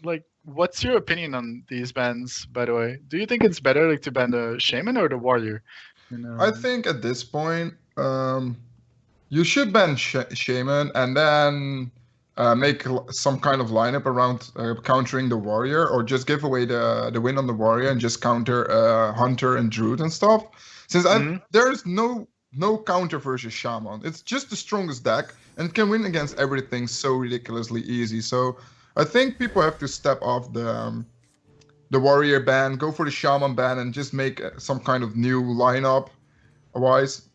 like, what's your opinion on these bans, by the way? Do you think it's better like to ban the Shaman or the Warrior? I think at this point, you should ban Shaman and then make some kind of lineup around countering the Warrior, or just give away the win on the Warrior and just counter Hunter and Druid and stuff. Since there's no counter versus Shaman. It's just the strongest deck and can win against everything so ridiculously easy. So I think people have to step off the Warrior ban, go for the Shaman ban, and just make some kind of new lineup wise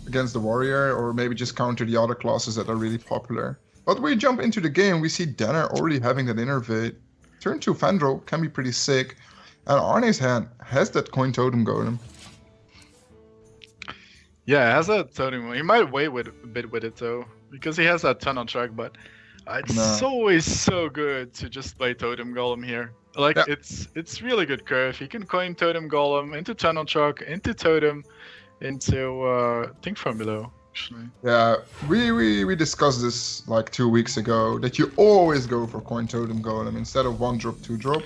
against the Warrior, or maybe just counter the other classes that are really popular. But we jump into the game, we see d3n0r already having that Innervate. Turn 2 Fandral can be pretty sick. And Arneej's hand has that Coin Totem Golem. Yeah, it has a totem. He might wait a bit with it though, because he has that ton on track. But it's always so good to just play Totem Golem here. Like it's really good curve. He can coin Totem Golem into Tunnel Truck, into Totem, into Think from Below. Actually. Yeah, we discussed this like 2 weeks ago, that you always go for Coin Totem Golem instead of 1-drop, 2-drop.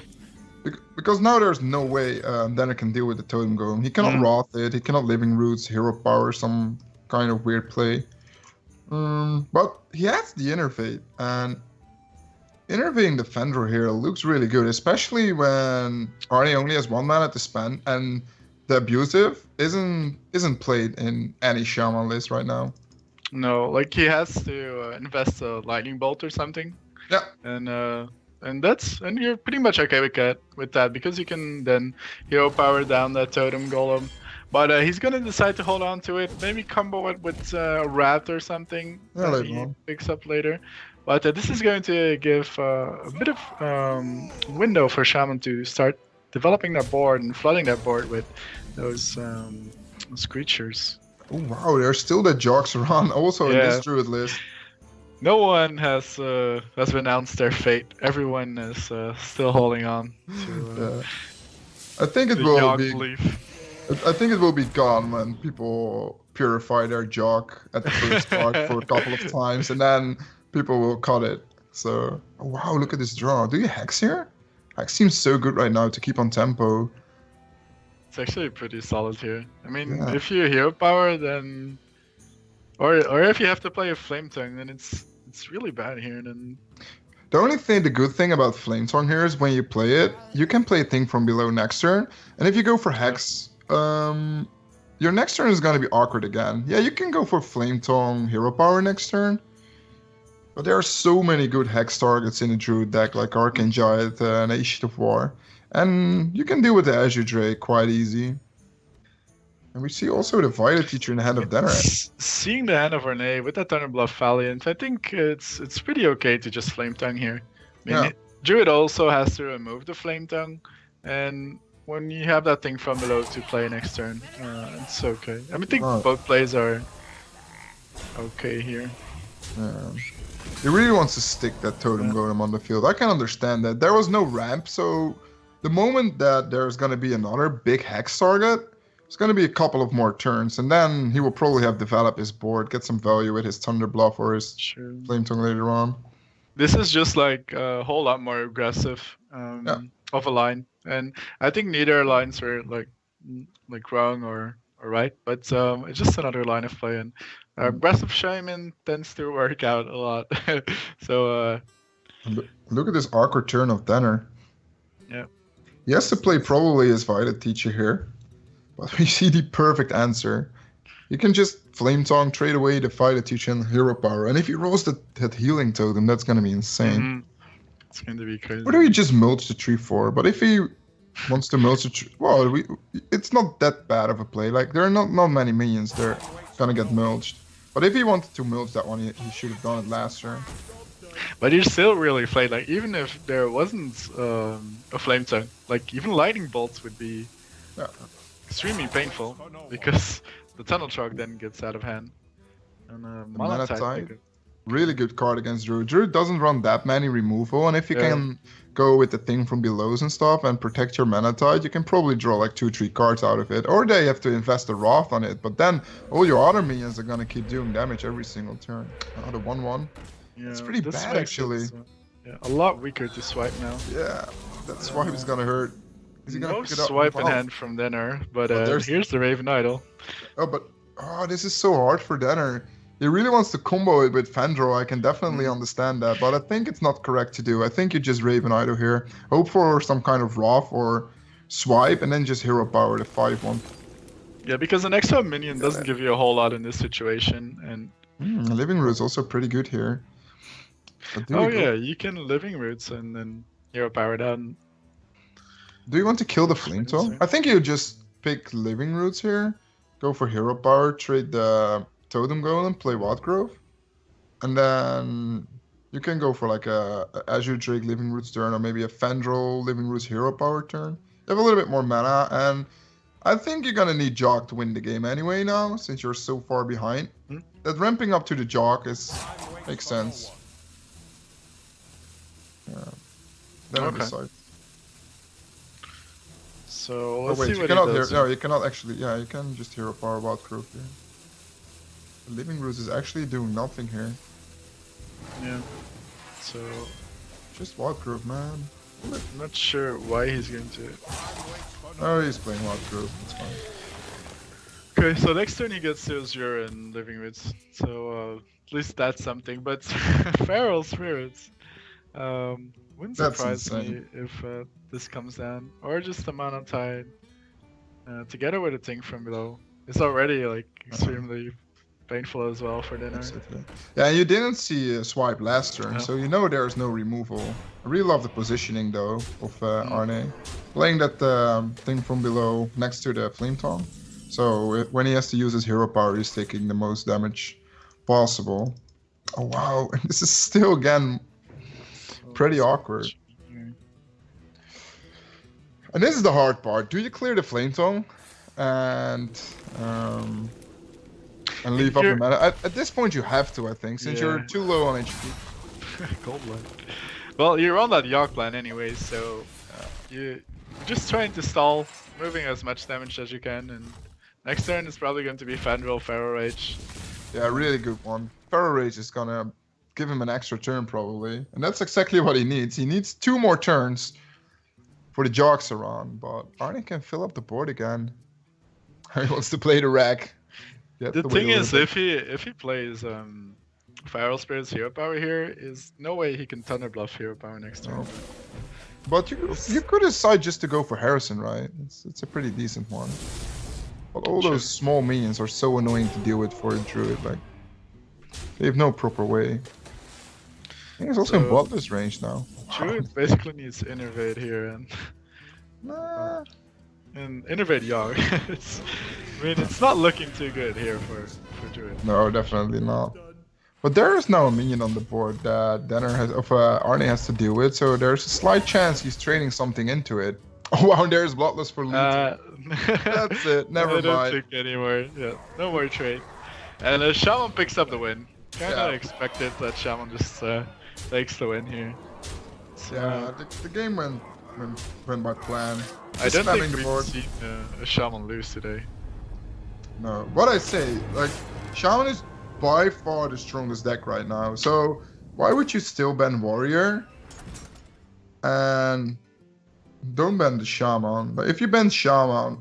Because now there's no way d3n0r can deal with the Totem Golem. He cannot Wrath it, he cannot Living Roots, Hero Power, some kind of weird play. But he has the Innervate, and Innervating the Fandral here looks really good, especially when Arneej only has 1 mana to spend, and the Abusive isn't played in any Shaman list right now. No, like he has to invest a Lightning Bolt or something. Yeah. And you're pretty much okay with that because you can then Hero Power down that Totem Golem. But he's gonna decide to hold on to it, maybe combo it with a Rat or something that he picks up later. But this is going to give a bit of window for Shaman to start developing that board and flooding that board with those creatures. Oh wow, there's still the Jogs around also in this Druid list. No one has announced their fate. Everyone is still holding on to. I think it will be. I think it will be gone when people purify their Jog at the first start for a couple of times, and then people will cut it. So wow, look at this draw. Do you Hex here? Hex seems so good right now to keep on tempo. It's actually pretty solid here. I mean, if you Hero Power, then. Or if you have to play a Flame Tongue, then it's really bad here. Then the good thing about Flame Tongue here is when you play it, you can play Think from Below next turn, and if you go for Hex, your next turn is gonna be awkward again. Yeah, you can go for Flame Tongue, Hero Power next turn, but there are so many good Hex targets in the Druid deck, like Arcane Giant and Ancient of War, and you can deal with the Azure Drake quite easy. And we see also the Violet Teacher in the hand of d3n0r. Seeing the hand of Arneej with that Thunderbluff Valiant, I think it's pretty okay to just Flame Tongue here. I mean, Druid also has to remove the Flame Tongue, and when you have that thing from below to play next turn, it's okay. I mean, I think both plays are okay here. He really wants to stick that Totem Golem on the field. I can understand that. There was no ramp, so the moment that there's going to be another big Hex target, it's going to be a couple of more turns, and then he will probably have developed his board, get some value with his Thunder Bluff or his Flame Tongue later on. This is just like a whole lot more aggressive of a line, and I think neither lines are like wrong or right, but it's just another line of play, and aggressive Shaman tends to work out a lot. So look at this awkward turn of d3n0r. Yeah, he has to play probably his Violet Teacher here. But we see the perfect answer. You can just Flame Tongue, trade away the Violet Teacher and Hero Power. And if he rolls that Healing Totem, that's going to be insane. It's going to be crazy. What do we just mulch the tree for? But if he wants to mulch the tree... Well, it's not that bad of a play. Like, there are not many minions that are going to get mulched. But if he wanted to mulch that one, he should have done it last turn. But you're still really played. Like, even if there wasn't a Flame Tongue, like, even Lightning Bolts would be... extremely painful because the Tunnel Truck then gets out of hand. And Mana Tide, really good card against Druid. Druid doesn't run that many removal, and if you can go with the Thing from Belows and stuff and protect your Mana Tide, you can probably draw like 2-3 cards out of it. Or they have to invest a Wrath on it, but then all your other minions are gonna keep doing damage every single turn. The 1-1. Yeah, it's pretty bad actually. Yeah, a lot weaker to swipe now. Yeah, that swipe is gonna hurt. Is he gonna No pick it up? swipe in Wow. hand from d3n0r, but there's- here's the Raven Idol. Oh, but this is so hard for d3n0r. He really wants to combo it with Fandro. I can definitely understand that, but I think it's not correct to do. I think you just Raven Idol here, hope for some kind of Wrath or swipe, and then just hero power the 5-1. Yeah, because an extra minion doesn't give you a whole lot in this situation, and Living Root is also pretty good here. But do oh we go- yeah, you can Living Roots and then hero power down. Do you want to kill the Flame Tongue? I think you just pick Living Roots here, go for hero power, trade the Totem Golem, play Wild Grove, and then you can go for like a Azure Drake Living Roots turn, or maybe a Fandral Living Roots hero power turn. You have a little bit more mana, and I think you're gonna need Jock to win the game anyway now, since you're so far behind. That ramping up to the Jock makes sense. Yeah. Then we decide. So Oh let's wait, see you what cannot he does. no, you cannot actually. Yeah, you can just hero power Wild Grove here. The Living Roots is actually doing nothing here. Yeah. So Just Wild Grove, man. I'm not sure why he's going to. Oh, he's playing Wild Grove. That's fine. Okay, so next turn he gets 0-0 and Living Roots. So at least that's something. But Feral Spirits. Wouldn't That's surprise me insane. if this comes down, or just the Mana Tide together with a Ting from below. It's already like extremely painful as well for d3n0r. Exactly. Yeah, you didn't see a swipe last turn, so you know there's no removal. I really love the positioning though of Arneej. Playing that thing from below next to the Flame Tongue. So when he has to use his hero power, he's taking the most damage possible. Oh wow, this is still again pretty awkward. And this is the hard part. Do you clear the Flame Tongue and leave up the mana? At this point, you have to, I think, since you're too low on HP. Goldline. Well, you're on that Yogg plan anyway, so you're just trying to stall, moving as much damage as you can, and next turn is probably going to be Fandral, Pharaoh Rage. Yeah, really good one. Pharaoh Rage is gonna give him an extra turn probably, and that's exactly what he needs. He needs 2 more turns for the Jogs around, but Arneej can fill up the board again. He wants to play the rack. The thing is, if he plays Feral Spirit's hero power here, is no way he can Thunder Bluff hero power next turn. But you could decide just to go for Harrison, right? It's a pretty decent one. But all those small minions are so annoying to deal with for a druid. Like they have no proper way. I think he's also in Bloodless range now. Druid basically needs to innervate here and innervate Yogg. I mean, it's not looking too good here for Druid. No, definitely not. But there is now a minion on the board that Arneej has to deal with, so there's a slight chance he's trading something into it. Oh wow, there's Bloodless for loot. That's it, never mind. I don't think anymore. Yeah, no more trade. And Shaman picks up the win. Kinda expected that Shaman just takes the win here. So, yeah, the game went by plan. I don't think the board. we've seen a Shaman lose today. No, what I say, like, Shaman is by far the strongest deck right now. So why would you still ban Warrior? And don't ban the Shaman. But if you ban Shaman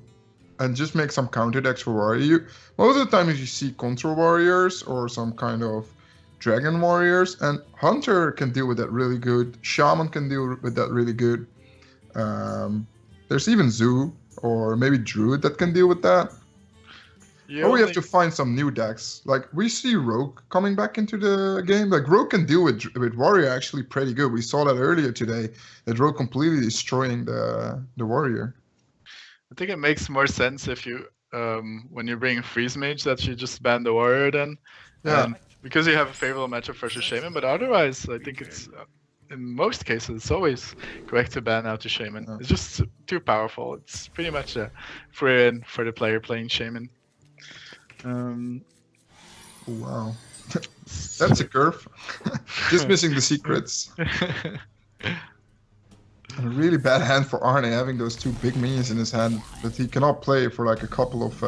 and just make some counter decks for Warrior, most of the time you see Control Warriors or some kind of Dragon Warriors, and Hunter can deal with that really good. Shaman can deal with that really good. There's even Zoo or maybe Druid that can deal with that. Or we have to find some new decks. Like we see Rogue coming back into the game. Like Rogue can deal with Warrior actually pretty good. We saw that earlier today. That Rogue completely destroying the Warrior. I think it makes more sense if you when you bring Freeze Mage that you just ban the Warrior then. Yeah. Because you have a favorable matchup versus Shaman, but otherwise I think it's in most cases it's always correct to ban out to Shaman. It's just too powerful. It's pretty much a free in for the player playing Shaman. Wow. That's a curve. Just missing the secrets. And a really bad hand for Arneej, having those 2 big minions in his hand that he cannot play for like a couple of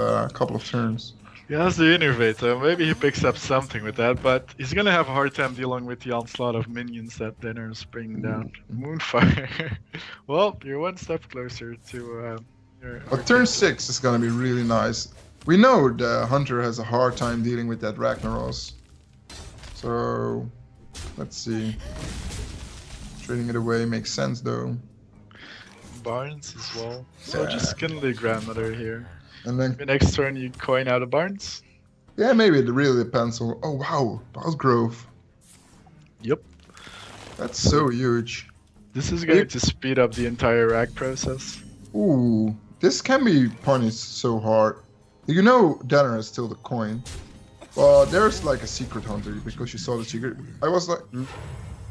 turns. He has the innervate, so maybe he picks up something with that, but he's gonna have a hard time dealing with the onslaught of minions that d3n0r is bringing down. Moonfire. Well, you're one step closer to your. But turn 6 is gonna be really nice. We know the Hunter has a hard time dealing with that Ragnaros. So, let's see. Trading it away makes sense though. Barnes as well. So Yeah. just kill the grandmother here. And then, The next turn you coin out of Barnes. yeah, maybe it really depends on. Oh wow, Grove. Yep. That's so huge. This is going to speed up the entire rack process. Ooh, this can be punished so hard. You know, d3n0r is still the coin. But there's like a secret hunter because you saw the secret. I was like,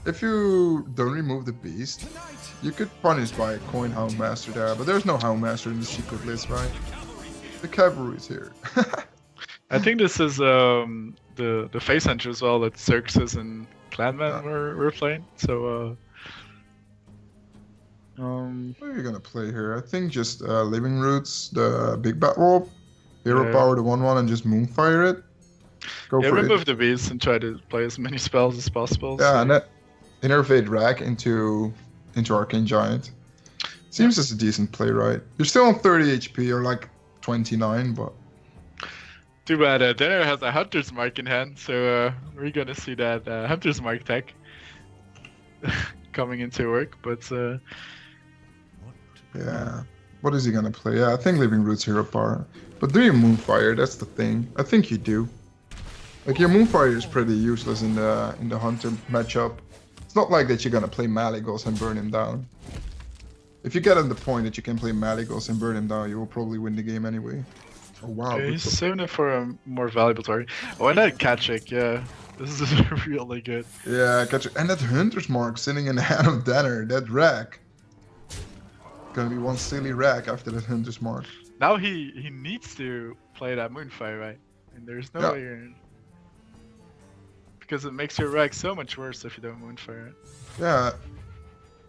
if you don't remove the beast, you could punish by a coin Hound Master there. But there's no Hound Master in the secret list, right? The cavalry is here. I think this is the face hunter as well that Xerxes and Clanman were playing. So What are you gonna play here? I think just Living Roots, the Big Bat Wolf, Hero Power the 1/1, and just Moonfire it. Go for remove it. the beast and try to play as many spells as possible. Yeah, so. and that Innervate Rag into Arcane Giant. Seems as a decent play, right? You're still on 30 HP or like 29, but Too bad d3n0r has a Hunter's Mark in hand, so we're gonna see that Hunter's Mark tech coming into work, but yeah. What is he gonna play? Yeah, I think Living Roots Hero Power. But do you Moonfire? That's the thing. I think you do. Like your Moonfire is pretty useless in the Hunter matchup. It's not like that you're gonna play Maligos and burn him down. If you get on the point that you can play Maligos and burn him down, you will probably win the game anyway. Oh wow. okay, he's saving it for a more valuable target. Oh, and that Kachik, yeah. This is really good. Yeah, catch it. And that Hunter's Mark sitting in the hand of d3n0r, that rack. Gonna be one silly rack after that Hunter's Mark. Now he needs to play that Moonfire, right? And there's no way you're... Because it makes your rack so much worse if you don't Moonfire it. Yeah.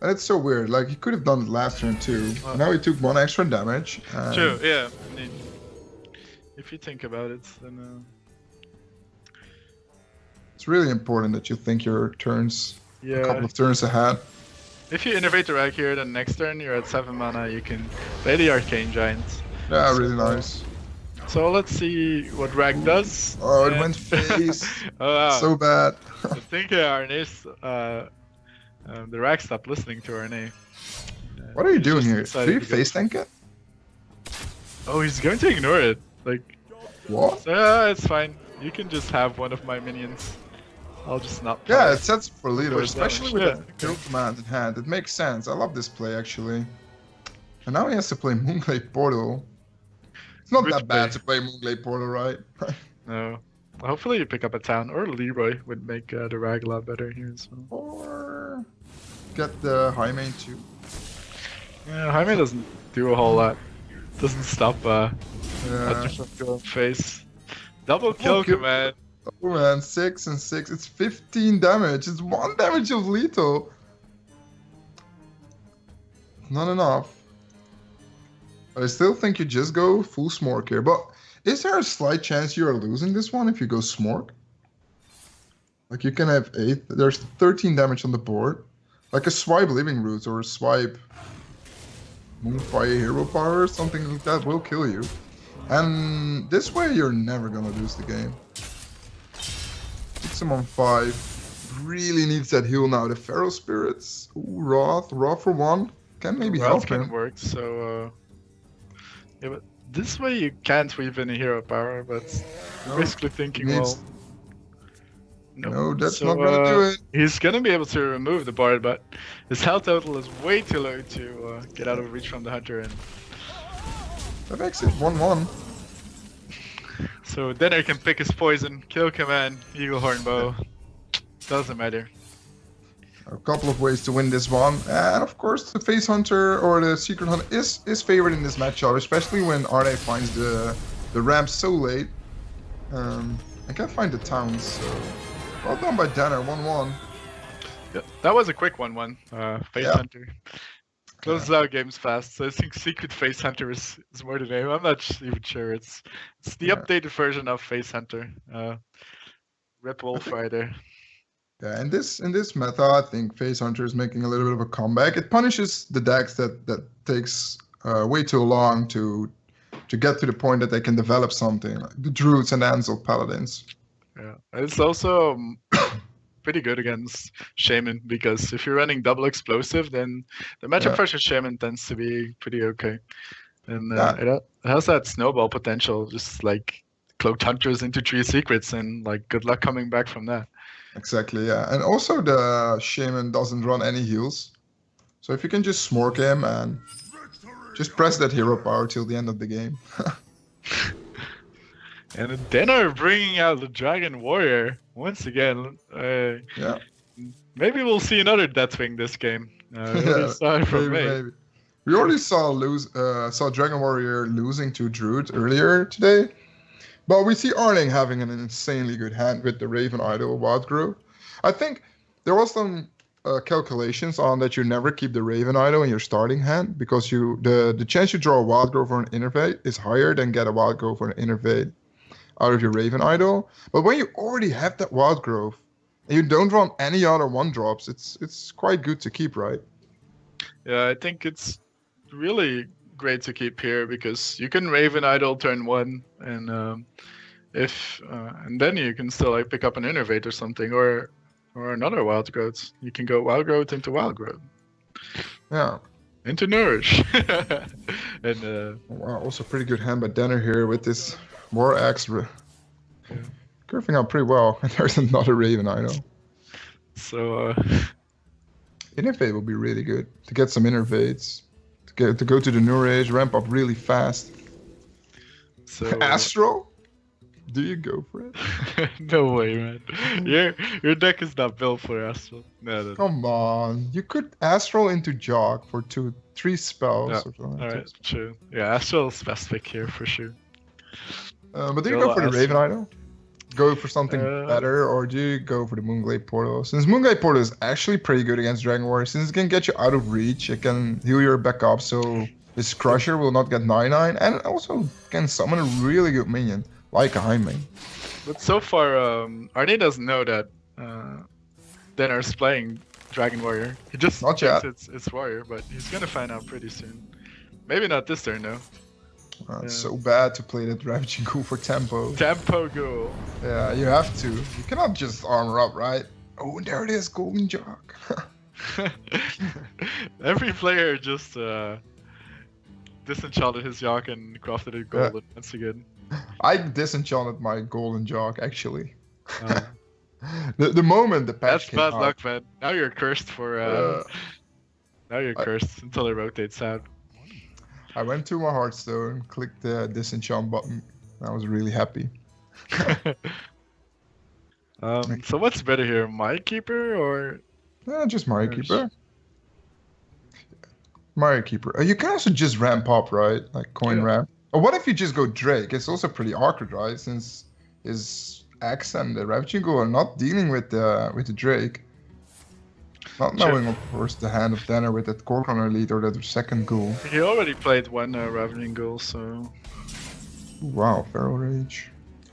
And it's so weird. Like, he could have done it last turn too. Now he took 1 extra damage. True, yeah. I mean, if you think about it, then... It's really important that you think your turns a couple of turns ahead. If you innovate the rack here, then next turn you're at 7 mana, you can play the Arcane Giant. Yeah, really nice. So let's see what rack does. Oh, it went face. Oh, wow. So bad. I think Arneej, the rack stopped listening to Arneej. What are you doing here? decided Do you to go- face tank it? Oh, he's going to ignore it. Like, What? it's fine. You can just have one of my minions. I'll just not play. Yeah, it sets for leader, Push especially damage. with the kill command in hand. It makes sense. I love this play actually. And now he has to play Moonglade Portal. It's not Good that bad play. to play Moonglade Portal, right? No. Hopefully you pick up a town, or Leroy would make the rag a lot better here as well. Or get the high main too. Yeah, Jaime doesn't do a whole lot. Doesn't stop Yeah. Hunter from going face. Double kill kill. command. Oh man, 6 and 6. It's 15 damage. It's 1 damage of lethal. Not enough. I still think you just go full Smork here. But is there a slight chance you are losing this one if you go Smork? Like you can have 8. There's 13 damage on the board. Like a swipe Living Roots or a swipe Moonfire Hero Power or something like that will kill you. And this way you're never gonna lose the game. Puts him on 5. Really needs that heal now. The Feral Spirits. Ooh, Wrath for 1. Can maybe Wrath help can him. work, so yeah, but this way you can't weave any hero power, but No, basically thinking, needs- well, No, that's So, not gonna do it. He's gonna be able to remove the bard, but his health total is way too low to get out of reach from the hunter, and That makes it 1-1. so d3n0r can pick his poison, kill command, eagle horn bow. Doesn't matter. A couple of ways to win this one. And of course the Face Hunter or the Secret Hunter is favored in this matchup, especially when Arneej finds the ramp so late. I can't find the towns, so well done by d3n0r, 1-1. Yeah, that was a quick 1-1. Face Yeah. hunter. closes out games fast. So I think Secret Face Hunter is more the name. I'm not even sure. It's the updated version of Face Hunter. Rip Wolf Rider. Yeah, in this meta, I think Face Hunter is making a little bit of a comeback. It punishes the decks that takes way too long to get to the point that they can develop something, like the Druids and the Ansel Paladins. Yeah, it's also pretty good against Shaman, because if you're running double explosive, then the matchup versus Shaman tends to be pretty okay. And it has that snowball potential, just like Cloaked Hunters into 3 secrets, and like good luck coming back from that. Exactly, yeah. And also the Shaman doesn't run any heals. So if you can just smork him and just press that hero power till the end of the game. And then are bringing out the Dragon Warrior once again. Yeah. Maybe we'll see another Deathwing this game. Maybe. We already saw Dragon Warrior losing to Druid earlier today. But we see Arneej having an insanely good hand with the Raven Idol Wild Grove. I think there was some calculations on that you never keep the Raven Idol in your starting hand, because the chance you draw a Wild Grove or an Innervate is higher than get a Wild Grove or an Innervate out of your Raven Idol. But when you already have that Wild Grove and you don't run any other 1-drops, it's quite good to keep, right? Yeah, I think it's really great to keep here, because you can Raven Idol turn 1, and and then you can still like pick up an Innervate or something, or another Wild Growth. You can go Wild Growth into Wild Growth. Yeah. Into Nourish. And wow, also pretty good hand by d3n0r here with this War Axe curving out pretty well. And there's another Raven Idol. So Innervate will be really good to get some Innervates. To go to the new age, ramp up really fast. So Astro? Do you go for it? No way, man. Your deck is not built for Astro. No. Come on. You could Astro into Jog for 2-3 spells or something. Alright, true. Yeah, Astro is best pick here for sure. But do you go for the Raven Idol? Go for something better, or do you go for the Moonglade Portal? Since Moonglade Portal is actually pretty good against Dragon Warrior, since it can get you out of reach, it can heal your back up, so his Crusher will not get 9/9, and also can summon a really good minion, like a Jaime. But so far, Arneej doesn't know that d3n0r's playing Dragon Warrior. He just thinks it's Warrior, but he's gonna find out pretty soon. Maybe not this turn, though. It's so bad to play that Ravaging Ghoul for tempo. Tempo Ghoul. Yeah, you have to. You cannot just armor up, right? Oh, and there it is, Golden Jog. Every player just disenchanted his Jog and crafted it golden. That's good. I disenchanted my Golden Jog, actually. The moment the patch came out. That's bad luck, man. Now you're cursed for... now you're cursed until it rotates out. I went to my Hearthstone, clicked the disenchant button. I was really happy. So what's better here, Mind Keeper or? Yeah, just Mario Keeper. Mario Keeper. You can also just ramp up, right? Like coin ramp. Or what if you just go Drake? It's also pretty awkward, right? Since his Axe and the Ravaging Ghoul are not dealing with the Drake. Not knowing, of course, the hand of d3n0r with that Corcoran lead or that second ghoul. He already played one Ravaging Ghoul, so... Wow, Feral Rage.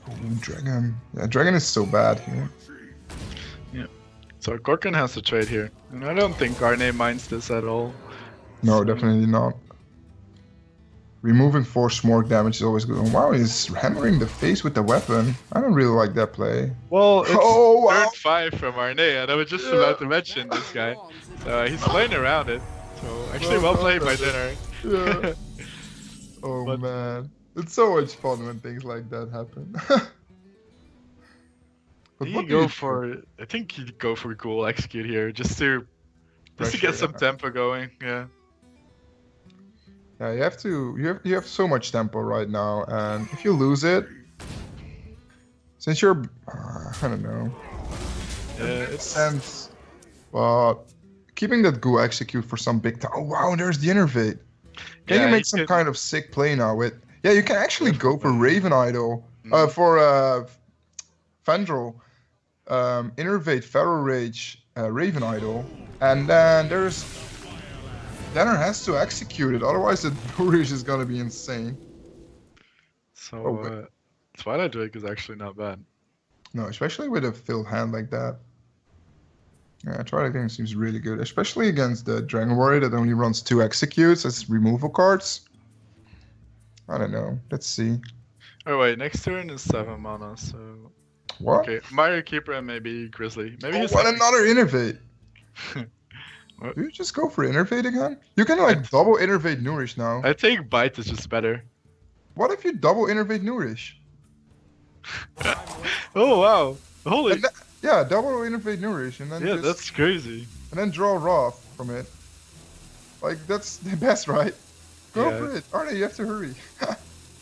Oh, Dragon. Yeah, Dragon is so bad here. Yeah. So Corcoran has to trade here. And I don't think Arneej minds this at all. No, definitely not. Removing 4 smork damage is always good. And wow, he's hammering the face with the weapon. I don't really like that play. Well, it's turn 5 from Arneej, and I was just about to mention this guy. So he's playing around it. So actually well played by d3n0r. Yeah. Oh man. It's so much fun when things like that happen. I think he'd go for Ghoul Execute here, just to get some tempo going, yeah. Yeah, you have so much tempo right now, and if you lose it, since you're, I don't know. Yeah, it makes sense. But keeping that Ghoul Execute for some big time. Oh wow, there's the Innervate. Can you make some kind of sick play now with? Yeah, you can actually go for Raven Idol, for Fandral, Innervate, Feral Rage, Raven Idol, and then there's d3n0r has to execute it, otherwise the Nourish is gonna be insane. So Twilight Drake is actually not bad. No, especially with a filled hand like that. Yeah, Twilight Drake seems really good, especially against the Dragon Warrior that only runs 2 executes as removal cards. I don't know. Let's see. Oh wait, next turn is 7 mana, so... What? Okay, Mario Keeper and maybe Grizzly. Maybe Oh, he's what another Innervate! What? Do you just go for Innervate again? You can like double Innervate Nourish now. I think Bite is just better. What if you double Innervate Nourish? Oh wow! Holy... Yeah, double Innervate Nourish and then Yeah, just, that's crazy. and then draw Wrath from it. Like, that's the best, right? Go Yeah. for it. Arneej, you have to hurry.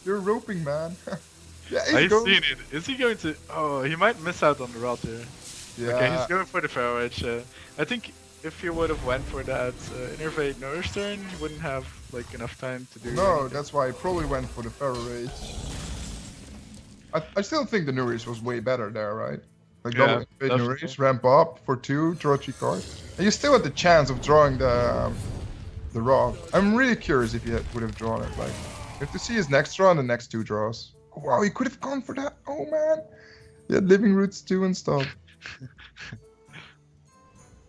You're roping, man. Yeah, he's I've going... seen it. Is he going to... Oh, he might miss out on the route here. Yeah. Okay, he's going for the Pharaoh Edge. I think if he would have went for that Innervate Nourish turn, he wouldn't have like enough time to do No, anything. that's why he probably went for the Pharaoh Rage. I still think the Nourish was way better there, right? Like Yeah, double Innervate definitely. Nourish, ramp up for 2, draw 3 cards. And you still had the chance of drawing the Raw. I'm really curious if he would have drawn it. Like, you have to see his next draw and the next 2 draws. Oh, wow, he could have gone for that. Oh man. He had Living Roots 2 and stuff.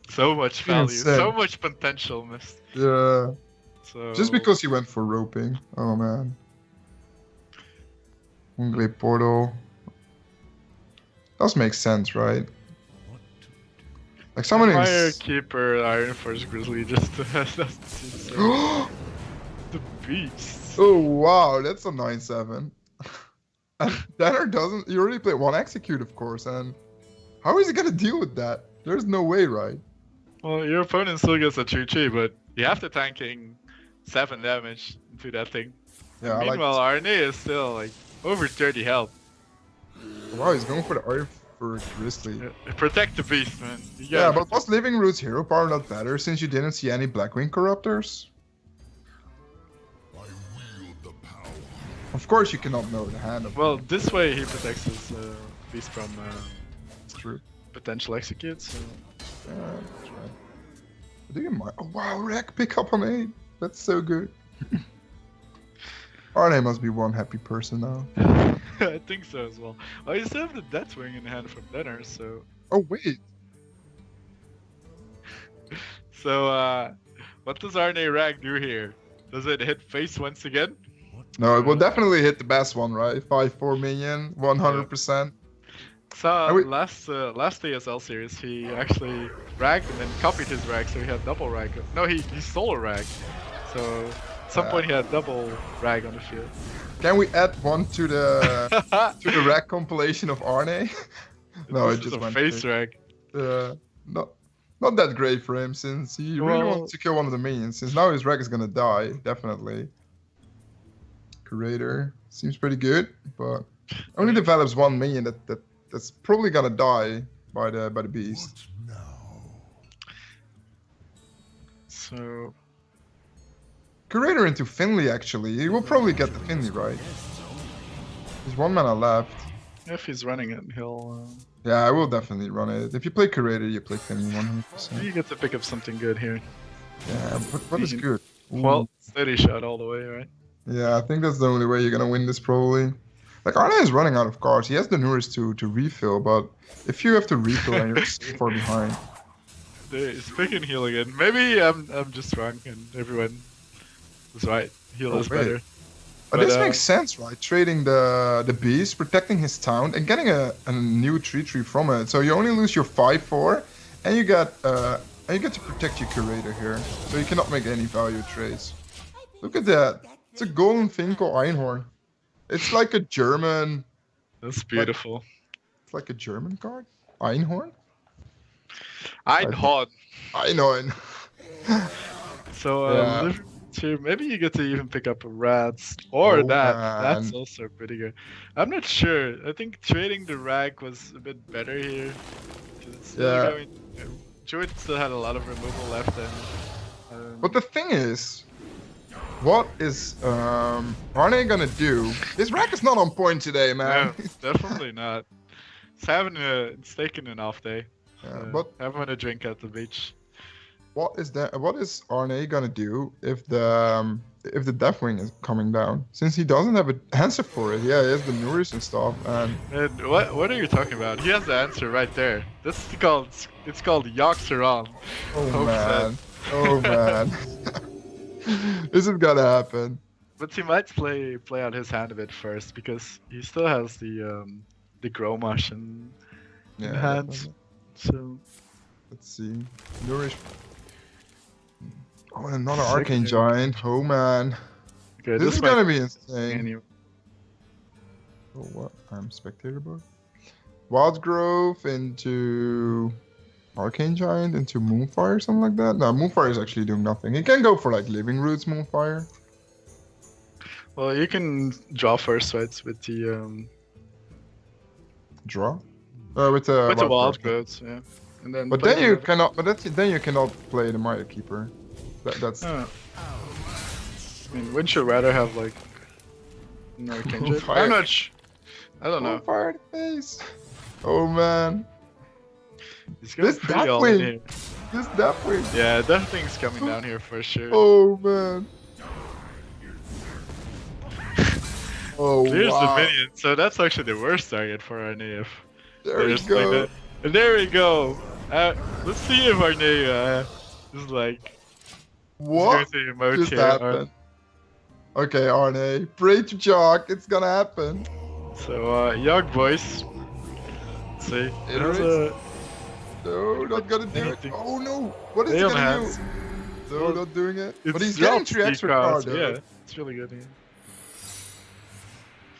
So much value, Insane. so much potential missed. Yeah. So Just because he went for roping. Oh man. Unglade Portal. Does make sense, right? Like someone Fire is... Keeper, Iron Force Grizzly, just that's insane. Oh The beast. wow, that's a 9/7. And d3n0r doesn't... You already played 1 execute, of course, and... How is he gonna deal with that? There's no way, right? Well, your opponent still gets a 2-3, but you have to tanking 7 damage to that thing. Yeah, Meanwhile, Arneej is still like over 30 health. Wow, he's going for the Iron for Grizzly. Yeah, protect the beast, man. You Yeah, gotta but was Living Roots Hero Power not better since you didn't see any Blackwing Corruptors? Of course, you cannot know the hand of... Well, this way he protects his beast from It's true. potential executes. So. Yeah, that's right. Do you mind? Oh wow, Rek pick up on 8. That's so good. Arneej must be one happy person now. I think so as well. Oh, you still have the Deathwing in hand from d3n0r, so... Oh wait. So, what does Arneej Rag do here? Does it hit face once again? No, it will definitely hit the best one, right? 5/4 minion, 100%. So we- last ESL series, he actually ragged and then copied his rag, so he had double rag. No, he stole a rag. So at some point he had double rag on the field. Can we add one to the Rek compilation of Arneej? No, This it is just a went face straight. rag. Not that great for him since he really Well- wants to kill one of the minions. Since now his Rek is gonna die, definitely. Curator seems pretty good, but only develops 1 minion that's probably gonna die by the beast. So Curator into Finley actually. He will probably get the Finley, right? There's 1 mana left. if he's running it, he'll... Yeah, I will definitely run it. If you play Curator, you play Finley 100%. you get to pick up something good here. Yeah, but what is good? Ooh. Well, steady shot all the way, right? Yeah, I think that's the only way you're gonna win this probably. Like Arneej is running out of cards. He has the Nourish to refill, but if you have to refill and you're so far behind. He's picking heal again. Maybe I'm just wrong and everyone is right. Heal is wait. better. But But, this makes sense, right? Trading the beast, protecting his town, and getting a new 3/3 from it. So you only lose your 5/4, and you get to protect your Curator here. So you cannot make any value trades. Look at that. It's a golden Finkel Einhorn. It's like a German. That's beautiful. It's like a German card. Einhorn. Einhorn. Einhorn. So Yeah. live to maybe you get to even pick up a rats or Oh, that. man. That's also pretty good. I'm not sure. I think trading the rag was a bit better here. 'Cause it's still Yeah. going. Druid still had a lot of removal left, and But the thing is, what is Arneej gonna do? His rack is not on point today, man. no, definitely not. It's taking an off day. Yeah, but Having a drink at the beach. What is that? What is Arneej gonna do if the Deathwing is coming down? Since he doesn't have an answer for it. Yeah, he has the Nourish and stuff, and And what are you talking about? He has the answer right there. It's called Yoxeron. oh man, oh man, this is gonna happen. But he might play out his hand a bit first because he still has the Gromash in Yeah, hand. definitely. So Let's see. Nourish. Oh, and another Sick, Arcane dude. Giant. Oh man, okay, this is might gonna be insane. anyway. Oh what? I'm spectator board. Wild Growth into Arcane Giant into Moonfire, something like that. No, Moonfire is actually doing nothing. He can go for like Living Roots Moonfire. Well, you can draw first, right, with the Draw. With the wild Growth. growths, yeah. And then. But play then you the- cannot. But then you cannot play the Maya Keeper. That's. I mean, wouldn't you rather have like no Kindred? Fire. I'm not. I don't know. Fire the face. Oh man, He's going this pretty all in Deathwing. here. this Deathwing. Yeah, that thing's coming down here for sure. Oh man. Oh There's wow. the minion, so that's actually the worst target for Arneej. There we There's like go. that. And there we go. Let's see if Arneej is like What is going to emote just here. or- happened? Okay, Arneej, pray to Jock. It's gonna happen. So young boys. Let's see. It has Iterate. a, No, not gonna do it. Anything. Oh no. What is he Damn gonna hands. do? No, Well, not doing it. But It's he's getting dropped 3 the extra cards, cards. though. Yeah, it's really good. Yeah.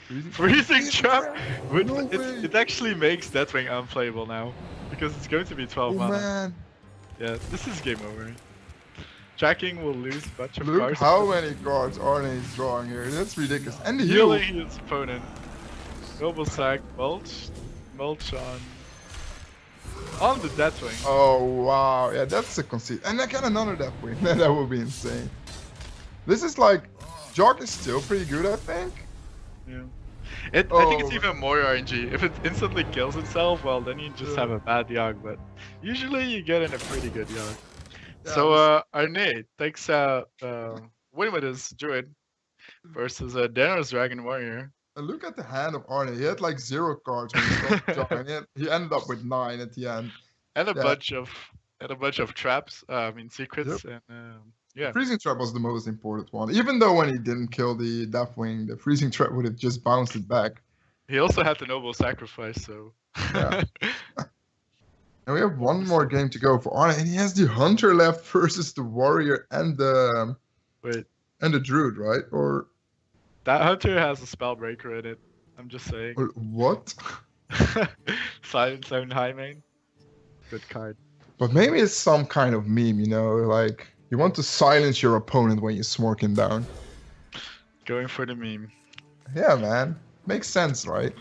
Freezing- Freezing trap. But No way. it actually makes Deathwing unplayable now because it's going to be 12 Oh mana. man. Yeah, this is game over. Tracking will lose a bunch of Look cards. how many cards Arneej is drawing here. That's ridiculous. And the heal. Healing his opponent. Noble sack, mulch on the Deathwing. Oh wow. Yeah, that's a conceit. And I got another Deathwing. That would be insane. This is like Jock is still pretty good, I think. Yeah. I think it's Oh. even more RNG. If it instantly kills itself, well, then you just Yeah. have a bad Yogg, but usually you get in a pretty good Yogg. Yeah, So, Arneej takes win with his Druid versus d3n0r's Dragon Warrior. And look at the hand of Arneej. He had like 0 cards when he started drawing. He ended up with 9 at the end. And a Yeah. bunch of traps, secrets, and yeah. Freezing Trap was the most important one. Even though when he didn't kill the Deathwing, the Freezing Trap would have just bounced it back. He also had the Noble Sacrifice, so. Yeah. And we have one more game to go for Arneej, and he has the Hunter left versus the Warrior and the Wait, Druid, right? Or that Hunter has a Spellbreaker in it. I'm just saying. what? Silent Zone High Main. Good card. But maybe it's some kind of meme, you know, like you want to silence your opponent when you smork him down. Going for the meme. Yeah, man. Makes sense, right?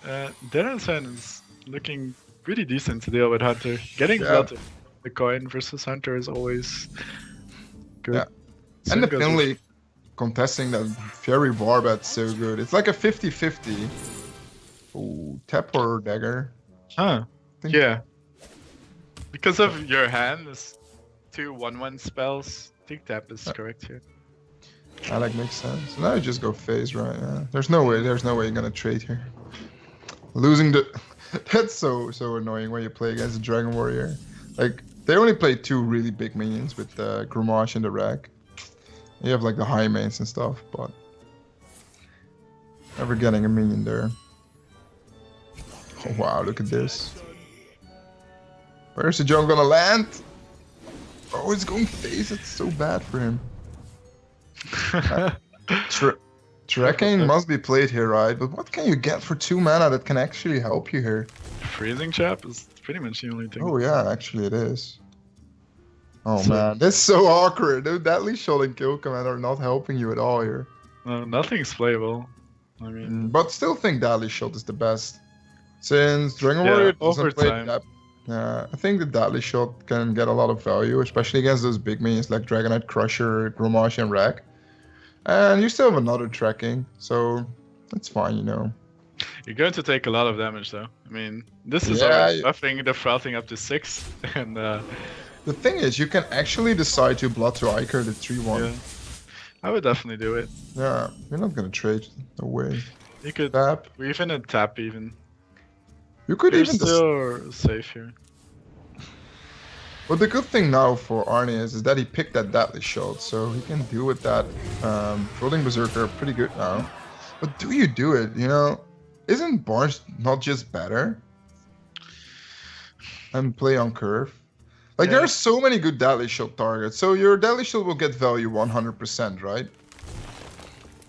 d3n0r is looking pretty decent to deal with Hunter. Getting Yeah. the coin versus Hunter is always good. Yeah. Same And the goes with- Finley contesting that Fairy Barbat's so good. It's like a 50-50. Oh, tap or dagger. Huh. Think- Yeah. Because of your hand, is 2 1/1 spells. I think tap is correct here. That like makes sense. Now you just go phase, right? Yeah. There's no way you're gonna trade here. Losing the that's so annoying when you play against a Dragon Warrior. Like they only play 2 really big minions with the Grumash and the Rack. You have like the high mains and stuff, but never getting a minion there. Oh wow, look at this. Where's the jump gonna land? Oh, it's going phase. It's so bad for him. Tracking must be played here, right? But what can you get for 2 mana that can actually help you here? Freezing Trap is pretty much the only thing. Oh yeah, actually it is. Oh So- man, this is so awkward. Dude, Deadly Shot and Kill Command are not helping you at all here. No, nothing's playable. I mean, But still think Deadly Shot is the best. Since Dragon Yeah, Warrior over doesn't play time. that. I think the Deadly Shot can get a lot of value, especially against those big minions like Dragonite Crusher, Grumash, and Rack. And you still have another tracking, so that's fine, you know. you're going to take a lot of damage though. I mean, this is Yeah, already you- buffing the frothing up to 6, and The thing is, you can actually decide to Blood to Iker the 3-1. Yeah. I would definitely do it. Yeah, you're not gonna trade. No way. You could Tap. we even a tap even. You could You're even. still safe here. But the good thing now for Arneej is that he picked that deadly shot, so he can deal with that floating berserker pretty good now. But do you do it? You know, isn't Barnes not just better? And play on curve. Like there are so many good deadly shot targets, so your deadly shot will get value 100%, right?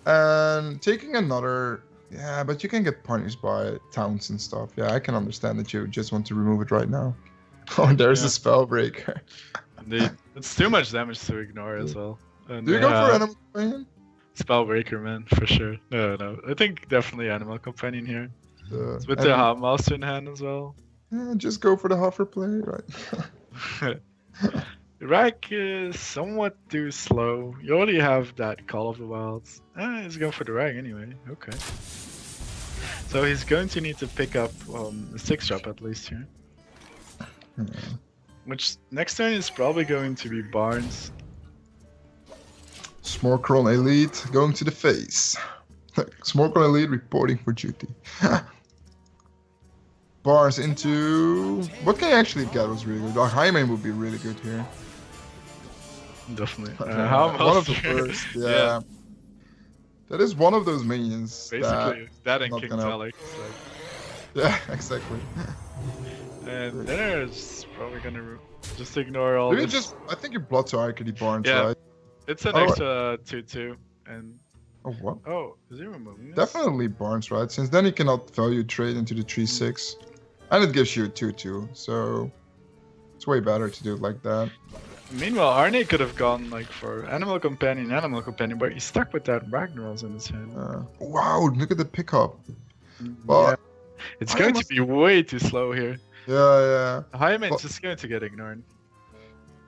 And taking another, yeah, but you can get punished by towns and stuff. Yeah, I can understand that you just want to remove it right now. Oh, there's a spell breaker. Indeed. It's too much damage to ignore as well. And Do you go for Animal Companion? Spell breaker, man, for sure. No. I think definitely Animal Companion here. It's with the Master in hand as well. Yeah, just go for the hover play, right? Rack is somewhat too slow. You already have that Call of the Wilds. He's going for the Rag anyway. Okay. So he's going to need to pick up a 6-drop at least here. Which next turn is probably going to be Barnes. Smorkron Elite going to the face. Smorkron Elite reporting for duty. Barnes into... What can you actually get was really good. Like, Hyman would be really good here. Definitely. One of the first, yeah. That is one of those minions. Basically, that and King Talik. Yeah, exactly. And then it's probably gonna just ignore all this. I think you Blood to Iker Barnes, yeah. right? It's an extra 2-2. And... Oh, what? Oh, is he removing this? Definitely Barnes, right? Since then he cannot value trade into the 3-6. And it gives you a 2-2, so... It's way better to do it like that. Meanwhile, Arneej could have gone like for Animal Companion, but he's stuck with that Ragnar's in his hand. Wow, look at the pickup. Well, yeah. It's going to be way too slow here. Yeah. Hyman's just going to get ignored.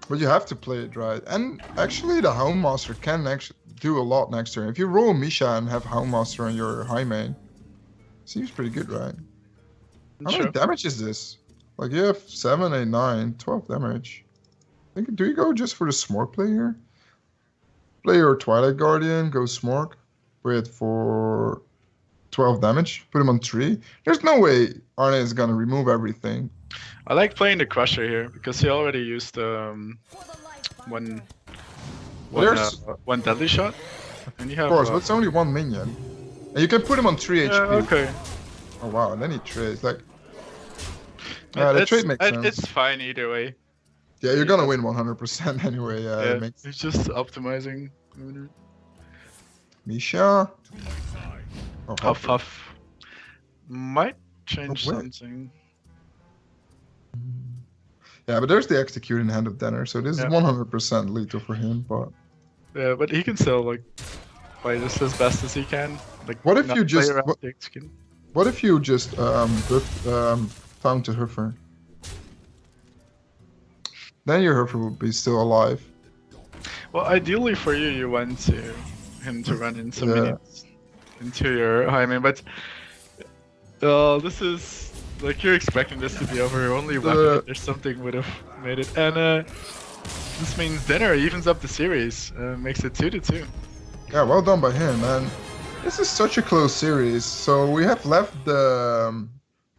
But you have to play it right. And actually, the Houndmaster can actually do a lot next turn. If you roll Misha and have Houndmaster on your Hyman, seems pretty good, right? How many damage is this? Like, you have 7, 8, 9, 12 damage. Do you go just for the Smork play here? Play your Twilight Guardian, go Smork. Play it for 12 damage. Put him on 3. There's no way Arneej is gonna remove everything. I like playing the Crusher here because he already used one deadly shot. And you have, of course, but it's only one minion. And you can put him on 3 HP. Okay. Oh wow, and then he trades. Like, the trade makes sense. It's fine either way. Yeah, you're gonna win 100% anyway. Yeah, it's just optimizing. Misha. Oh, Huff. Might change something. Yeah, but there's the execute in hand of d3n0r, so this is 100% lethal for him. But yeah, but he can still like play this as best as he can. Like, what if you just what if you just found to Huffer? Then your Huffer would be still alive. Well, ideally for you, you want him to run in some minutes into your Jaime, but this is like you're expecting this to be over. Only weapon or something would have made it, and this means d3n0r evens up the series, makes it 2-2. Yeah, well done by him, man. This is such a close series. So we have left the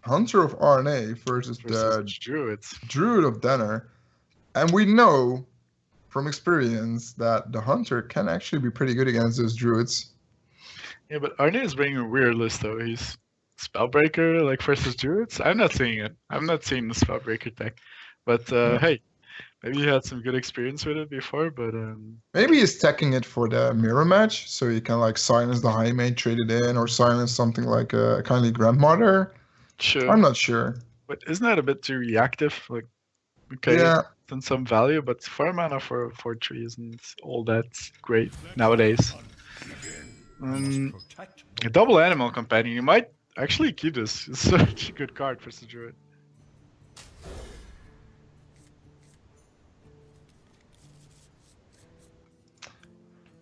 Hunter of Arneej versus the Druid of d3n0r. And we know from experience that the Hunter can actually be pretty good against those Druids. Yeah, but Arneej is bringing a weird list though. He's Spellbreaker like versus Druids. I'm not seeing it. I'm not seeing the Spellbreaker deck. But hey, maybe you had some good experience with it before, but maybe he's teching it for the mirror match, so you can like silence the high mate, trade it in, or silence something like a kindly grandmother. Sure. I'm not sure. But isn't that a bit too reactive? Like, okay, it's in some value, but 4 mana for 4/3 isn't all that great nowadays. A double Animal Companion, you might actually keep this. It's such a good card for the Druid.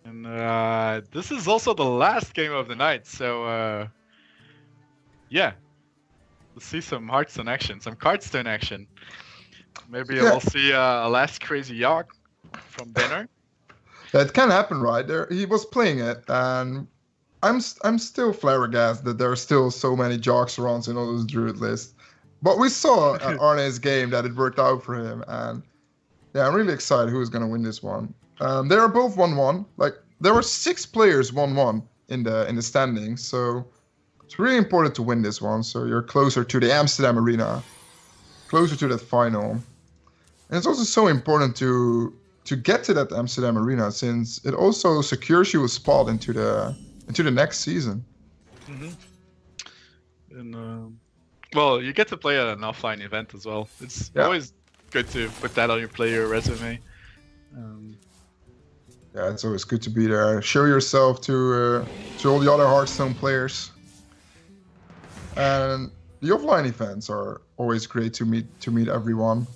And this is also the last game of the night, so yeah. Let's see some Hearthstone action, some Cardstone action. Maybe Yeah. we'll see a last crazy yacht from d3n0r. That can happen, right? There, he was playing it, and I'm still flabbergasted that there are still so many jocks around in all those druid lists. But we saw at Arne's game that it worked out for him, and yeah, I'm really excited who's gonna win this one. They are both 1-1. Like there were 6 players 1-1 in the standings, so it's really important to win this one. So you're closer to the Amsterdam Arena, closer to that final, and it's also so important to get to that Amsterdam Arena since it also secures you a spot into the next season. And well, you get to play at an offline event as well. It's always good to put that on your player resume. Yeah, it's always good to be there. Show yourself to all the other Hearthstone players. And the offline events are always great to meet everyone,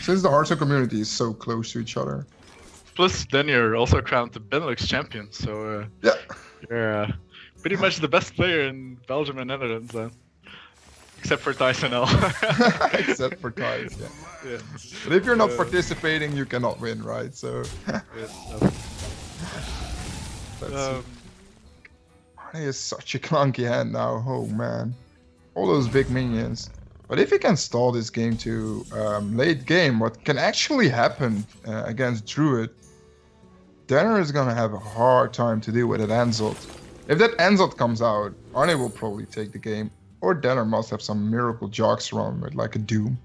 since the Hearthstone community is so close to each other. Plus, then you're also crowned the Benelux champion, so Yeah. you're pretty much the best player in Belgium and Netherlands, except for d3n0r. Except for ties, yeah. Yeah. But if you're not participating, you cannot win, right? So Arne is such a clunky hand now. Oh man, all those big minions. But if he can stall this game to late game, what can actually happen against Druid, d3n0r is gonna have a hard time to deal with that Anzot. If that Anzot comes out, Arne will probably take the game. Or d3n0r must have some miracle jogs run with like a Doom.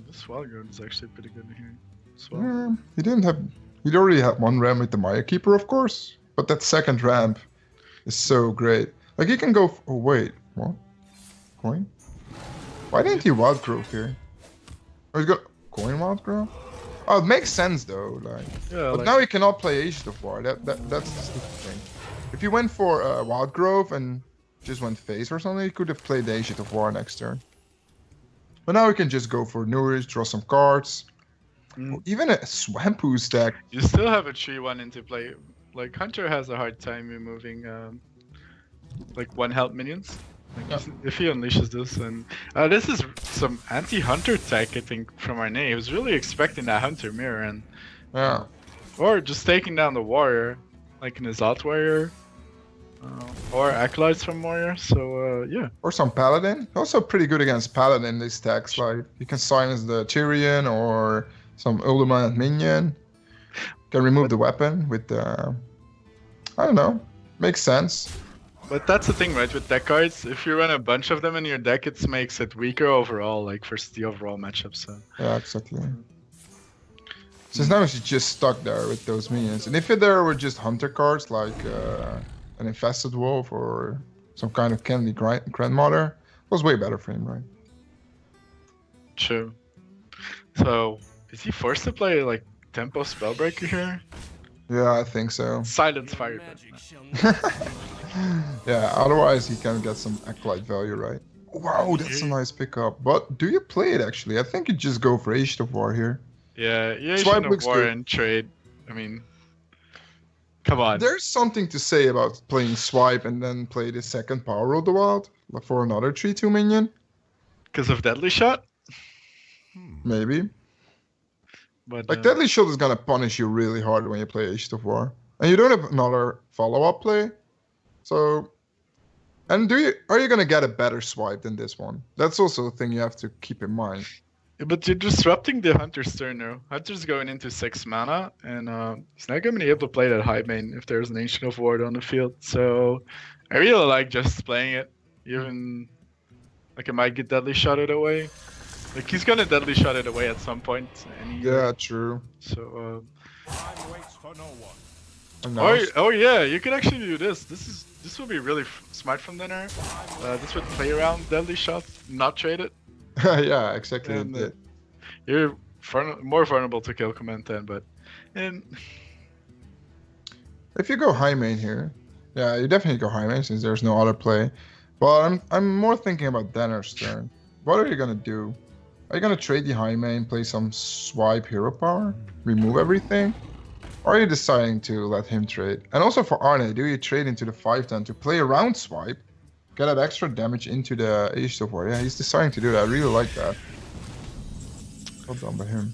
This Wildguard is actually pretty good here as well. He'd already had one ramp with the Maya Keeper, of course. But that second ramp is so great. Like he can go. Oh wait, what? Coin? Why didn't he Wild Growth here? Oh, he's got Coin Wild Growth. Oh, it makes sense though. Like, Yeah, but now he cannot play Agent of War. That's the stupid thing. If he went for Wild Growth and just went face or something, he could have played the Agent of War next turn. But now we can just go for Nourish, draw some cards. Even a Swampoo stack. You still have a 3-1 into play. Like Hunter has a hard time removing like 1 health minions. Like if he unleashes this, and this is some anti-Hunter tech I think from Arneej. He was really expecting that Hunter mirror and or just taking down the warrior, like in his alt warrior. Or acolytes from warrior, so yeah. Or some paladin. Also pretty good against paladin these stacks. Like you can silence the Tyrion or some Ultimate minion. Can remove the weapon with the. I don't know. Makes sense. But that's the thing, right? With deck cards, if you run a bunch of them in your deck, it makes it weaker overall, like for the overall matchup. So. Yeah, exactly. Since now he's just stuck there with those minions, and if there were just hunter cards like. An infested wolf or some kind of candy grandmother was way better for him, right? True. So is he forced to play like tempo spellbreaker here? Yeah, I think so. Silence fire. Yeah, otherwise he can get some acolyte value, right? Wow, that's a nice pickup. But do you play it actually? I think you just go for Agent of War here. Yeah, Swipe Agent of looks War good. and trade. I mean, come on. There's something to say about playing Swipe and then play the second Power of the Wild for another 3/2 minion. Because of Deadly Shot? Maybe. But Like Deadly Shot is gonna punish you really hard when you play Agent of War. And you don't have another follow-up play. So and are you gonna get a better swipe than this one? That's also a thing you have to keep in mind. But you're disrupting the Hunter's turn now. Hunter's going into 6 mana, and he's not going to be able to play that high main if there's an Ancient of Ward on the field. So I really like just playing it. Even like it might get Deadly Shotted away. Like he's gonna Deadly Shot it away at some point. Yeah, true. So And now oh yeah, you could actually do this. This would be really smart from d3n0r. This would play around Deadly Shot, not trade it. yeah, exactly. And, you're more vulnerable to kill command then, but if you go high main here, yeah, you definitely go high main since there's no other play. But I'm more thinking about d3n0r's turn. What are you gonna do? Are you gonna trade the high main, play some swipe hero power, remove everything? Or are you deciding to let him trade? And also for Arne, do you trade into the 5/10 to play around swipe, get that extra damage into the Agent of War? Yeah, he's deciding to do that. I really like that. Well done by him.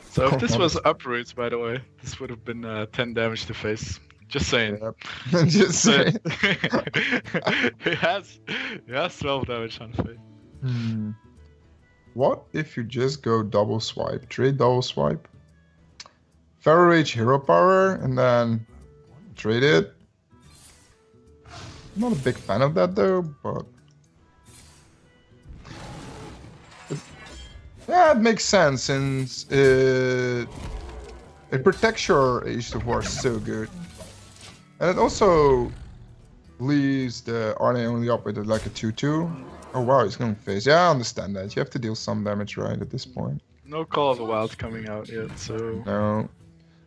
So if this was uproots, by the way, this would have been 10 damage to face. Just saying. Yep. Just saying. He has 12 damage on face. What if you just go double swipe? Trade double swipe. Pharaoh Rage hero power and then trade it. I'm not a big fan of that though, but yeah, it makes sense since it protects your Age of War so good, and it also leaves the Arneej only up with like a 2/2. Oh wow, he's going face. Yeah, I understand that. You have to deal some damage right at this point. No Call of the Wild coming out yet, so No,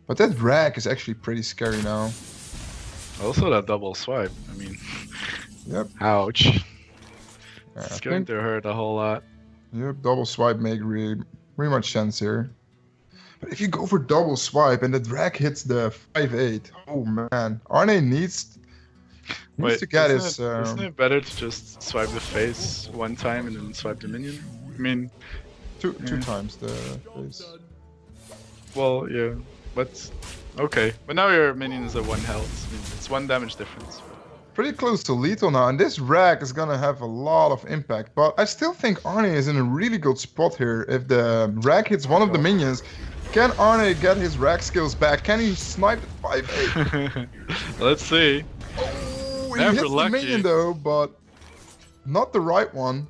but that rack is actually pretty scary now. also that double swipe. I mean, Yep. ouch. Yeah, It's going to hurt a whole lot. Yep, double swipe make really much sense here. But if you go for double swipe and the drag hits the 5/8, oh man, Arneej needs to get his. Isn't it better to just swipe the face one time and then swipe the minion? I mean, two times the face. well, yeah, but okay. But now your minion is at 1 health. I mean, it's 1 damage difference. Pretty close to lethal now, and this rack is gonna have a lot of impact. But I still think Arneej is in a really good spot here. If the rack hits one of the minions, can Arneej get his rack skills back? Can he snipe the 5/8? Let's see. Oh, he Never hits lucky. the minion though, but not the right one.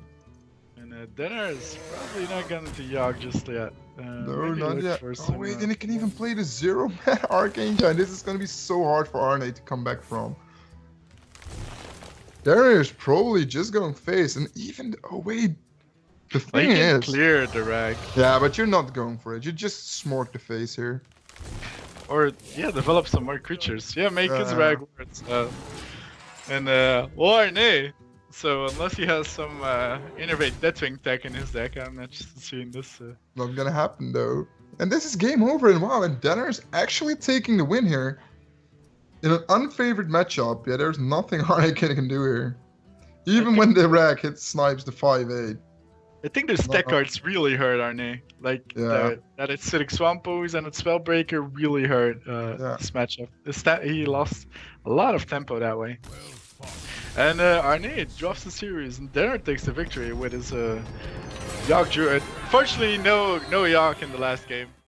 And d3n0r is probably not going to Yogg just yet. No, Maybe not look yet. for Oh some, wait, and he can even play the 0-man Archangel, and this is gonna be so hard for Arneej to come back from. d3n0r is probably just going face, and even oh wait, the Like, thing he can is, clear the rag. yeah, but you're not going for it. You just smork the face here. Or, yeah, develop some more creatures. Yeah, make his Yeah. rag words. Arneej. So, unless he has some Innervate Deathwing tech in his deck, I'm not just seeing this. Not gonna happen though. And this is game over, and wow, and d3n0r is actually taking the win here. In an unfavored matchup, yeah, there's nothing Arneej can do here. Even when the rack hits snipes the 5/8. I think the stack cards really hurt Arneej. Like, Yeah. that Acidic Swamp Ooze and its Spellbreaker really hurt Yeah. this matchup. He lost a lot of tempo that way. And Arneej drops the series, and d3n0r takes the victory with his Yogg Druid. Fortunately, no Yogg in the last game.